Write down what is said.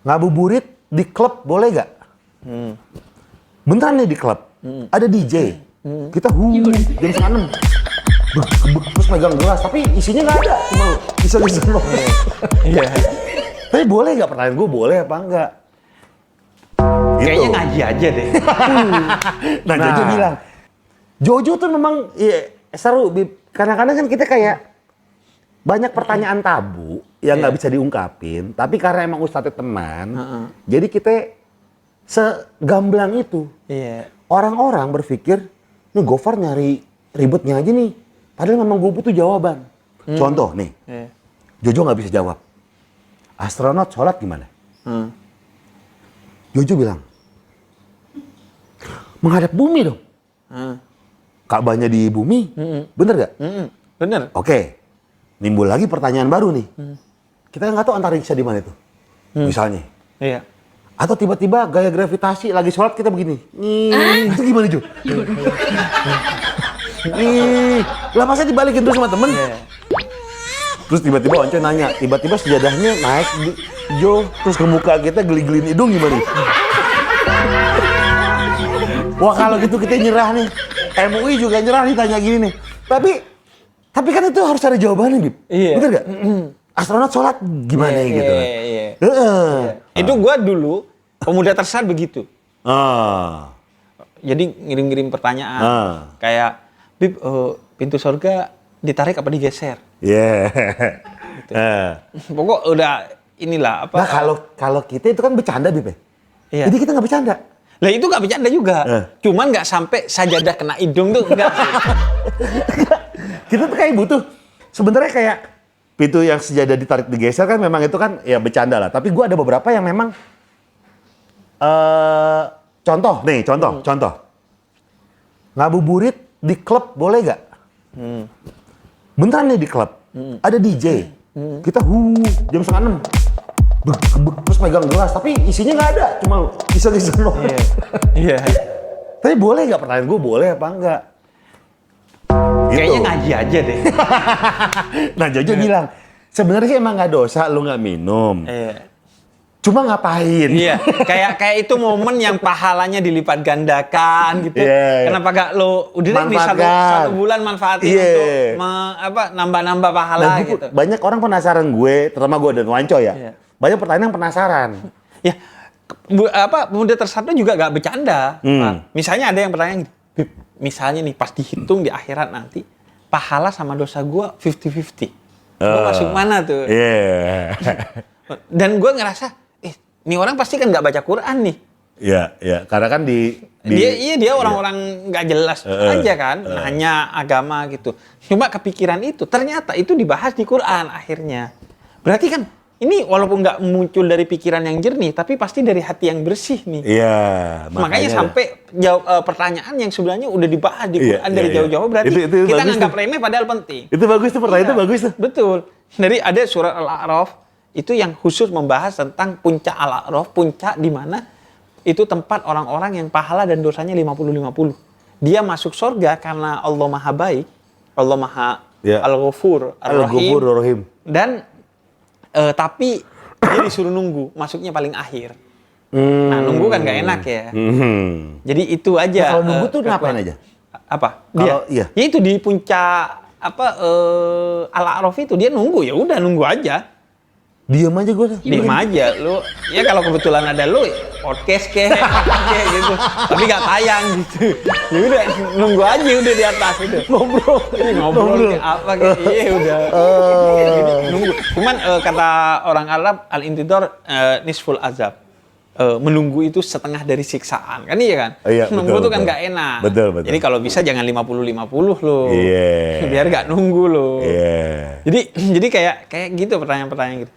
Ngabuburit di klub boleh gak? Beneran nih di klub. Ada DJ. Kita jam setengah 6. Terus megang gelas, tapi isinya nggak ada. Cuma iseng-iseng loh. Iya. Tapi boleh gak? Pertanyaan gue boleh apa enggak? Gitu. Kayaknya ngaji aja deh. Nah, Jojo bilang, Jojo tuh memang ya, seru, Bib. Kadang-kadang kan kita kayak banyak pertanyaan tabu yang nggak bisa diungkapin, tapi karena emang Ustadznya teman, jadi kita segamblang itu. Orang-orang berpikir, nih Gofar nyari ribetnya aja nih, padahal memang gue butuh jawaban. Contoh nih, Jojo nggak bisa jawab. Astronot sholat gimana? Jojo bilang, menghadap bumi dong. Ka'bahnya di bumi, bener gak? Bener. Oke, nimbul lagi pertanyaan baru nih. Kita nggak tahu antariksa di mana itu, misalnya. Iya. Atau tiba-tiba gaya gravitasi lagi sholat kita begini. Itu gimana Jo? Lah masa dibalikin terus sama temen? Terus tiba-tiba Onco nanya, tiba-tiba sejadahnya naik Jo, terus ke muka kita geli-gelin hidung gimana? Wah kalau gitu kita nyerah nih. MUI juga nyerah nih tanya gini nih. Tapi kan itu harus ada jawabannya, Bib. Iya. Bener gak? Astronot sholat gimana gitu? Iya. Itu gua dulu pemuda tersesat begitu. Jadi ngirim-ngirim pertanyaan. Kayak, Bib, pintu surga ditarik apa digeser? Iya. Gitu. Pokok udah inilah apa? Nah kalau kita itu kan bercanda, Bib. Iya. Jadi kita nggak bercanda. Lah itu nggak bercanda juga. Cuman nggak sampai sajadah kena hidung tuh enggak. Kita tuh kayak butuh. Sebenarnya kayak pintu yang sejadah ditarik digeser kan memang itu kan ya bercanda lah. Tapi gue ada beberapa yang memang contoh. Ngabuburit di klub boleh gak? Beneran nih di klub. Ada DJ. Kita jam setengah 6. Terus megang gelas, tapi isinya nggak ada. Cuma iseng-iseng loh. Iya. Tapi boleh gak? Pertanyaan gue boleh apa enggak? Gitu. Kayaknya ngaji aja deh. Nah Jojo bilang, sebenarnya sih emang nggak dosa lu nggak minum. Cuma ngapain? Iya, kayak itu momen yang pahalanya dilipat gandakan gitu. Kenapa gak lo udah di satu bulan manfaatin untuk nambah-nambah pahala nah, gitu. Banyak orang penasaran gue, terutama gue dan Wanco ya. Banyak pertanyaan yang penasaran. Ya, pemuda tersesat juga gak bercanda. Misalnya ada yang bertanya gitu, misalnya nih pas dihitung di akhirat nanti, pahala sama dosa gue 50-50. Gue masuk mana tuh? Dan gue ngerasa, ini orang pasti kan nggak baca Quran nih. Iya. Karena kan dia orang-orang nggak jelas aja kan, nanya agama gitu. Cuma kepikiran itu, ternyata itu dibahas di Quran akhirnya. Berarti kan ini walaupun nggak muncul dari pikiran yang jernih, tapi pasti dari hati yang bersih nih. Iya. Makanya sampai pertanyaan yang sebenarnya udah dibahas di Quran dari jauh-jauh, berarti itu kita nganggap remeh padahal penting. Itu bagus tuh, pertanyaan itu bagus tuh. Betul. Dari ada surat Al-A'raf, itu yang khusus membahas tentang puncak Al-A'raf, puncak di mana itu tempat orang-orang yang pahala dan dosanya 50-50. Dia masuk surga karena Allah Maha Baik, Allah Maha Al-Ghafur, Ar-Rahim. Dan tapi dia disuruh nunggu, masuknya paling akhir. Nah, nunggu kan gak enak ya. Jadi itu aja. Nah, kalau nunggu tuh ngapain aja? Apa? Dia? Ya itu di puncak Al-A'raf itu dia nunggu, ya udah nunggu aja. Diem aja gue. Diem aja lu. Ya kalau kebetulan ada lu podcast kayak gitu. Tapi gak tayang gitu. Ya udah nunggu aja udah di atas itu. Ngobrol kayak apa kayak udah. Nunggu. Cuman kata orang Arab al-intidhar nisful azab. Menunggu itu setengah dari siksaan. Kan iya kan? Nunggu tuh kan gak enak. Betul. Jadi kalau bisa jangan 50-50 lu. Biar gak nunggu lu. Jadi kayak gitu pertanyaan-pertanyaan gitu.